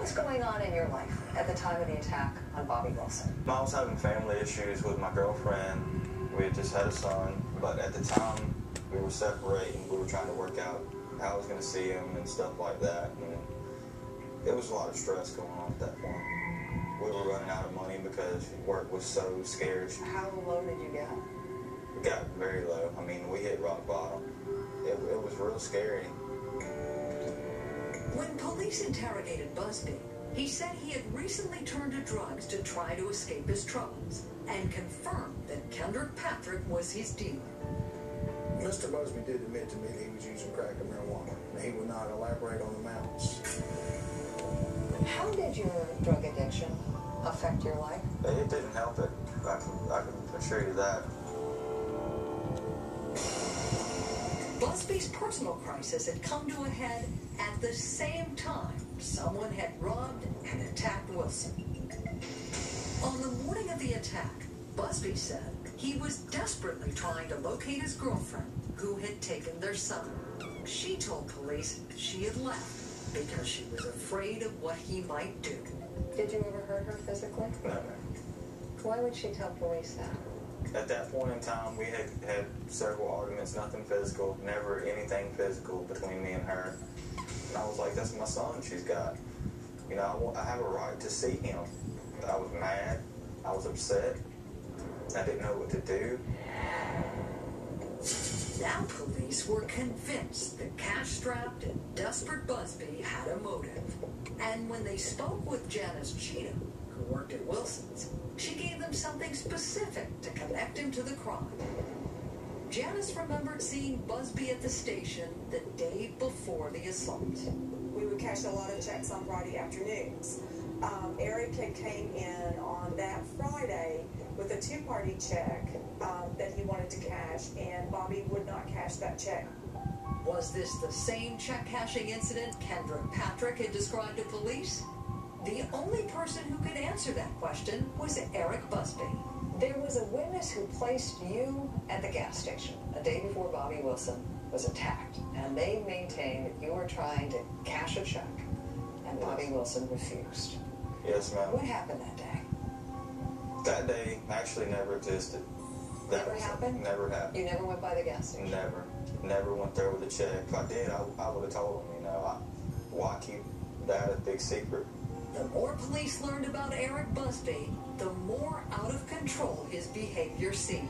was going on in your life at the time of the attack on Bobby Wilson? I was having family issues with my girlfriend. We had just had a son, but at the time we were separating. We were trying to work out how I was going to see him and stuff like that. And it was a lot of stress going on at that point. We were running out of money because work was so scarce. How low did you get? We got very low. I mean, we hit rock bottom. It was real scary. When police interrogated Busby, he said he had recently turned to drugs to try to escape his troubles and confirmed that Kendrick Patrick was his dealer. Mr. Busby did admit to me that he was using crack and marijuana. He would not elaborate on the amounts. How did your drug addiction affect your life? It didn't help it. I can assure you that. Busby's personal crisis had come to a head at the same time someone had robbed and attacked Wilson. On the morning of the attack, Busby said he was desperately trying to locate his girlfriend who had taken their son. She told police she had left because she was afraid of what he might do. Did you ever hurt her physically? No. Why would she tell police that? At that point in time, we had several arguments, nothing physical, never anything physical between me and her. And I was like, that's my son she's got. You know, I have a right to see him. I was mad. I was upset. I didn't know what to do. Now police were convinced the cash-strapped and desperate Busby had a motive. And when they spoke with Janice Cheatham, who worked at Wilson's, she gave them something specific to connect him to the crime. Janice remembered seeing Busby at the station the day before the assault. We would cash a lot of checks on Friday afternoons. Eric had came in on that Friday with a two-party check that he wanted to cash, and Bobby would not cash that check. Was this the same check-cashing incident Kendrick Patrick had described to police? The only person who could answer that question was Eric Busby. There was a witness who placed you at the gas station a day before Bobby Wilson was attacked, and they maintained that you were trying to cash a check, and Bobby Wilson refused. Yes, ma'am. What happened that day? That day actually never existed. Never happened? Never happened. You never went by the gas station? Never. Never went there with a check. If I did, I would have told him, you know, why keep that a big secret? The more police learned about Eric Busby, the more out of control his behavior seemed.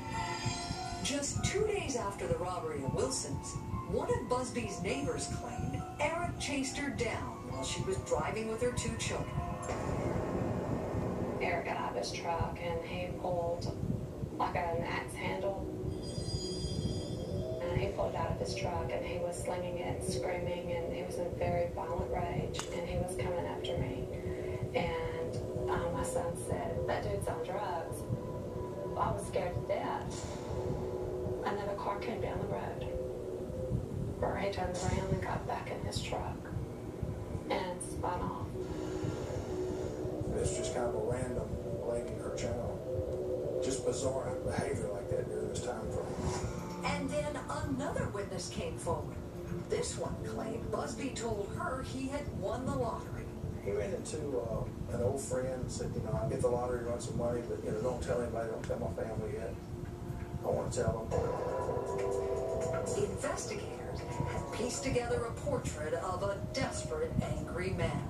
Just 2 days after the robbery at Wilson's, one of Busby's neighbors claimed Eric chased her down while she was driving with her 2 children. Eric got out of his truck and he pulled like an axe handle. And he pulled out of his truck and he was slinging it and screaming, and he was in very violent rage, and he was coming after me. And my son said, that dude's on drugs. I was scared to death. And then a car came down the road where he turned around and got back in his truck and spun off. It's just kind of a random lady in her channel. Just bizarre behavior like that during this time frame. And then another witness came forward. This one claimed Busby told her he had won the lottery. He ran into an old friend and said, you know, I'll get the lottery, run some money, but, you know, don't tell anybody, don't tell my family yet. I want to tell them. Investigators had pieced together a portrait of a desperate, angry man.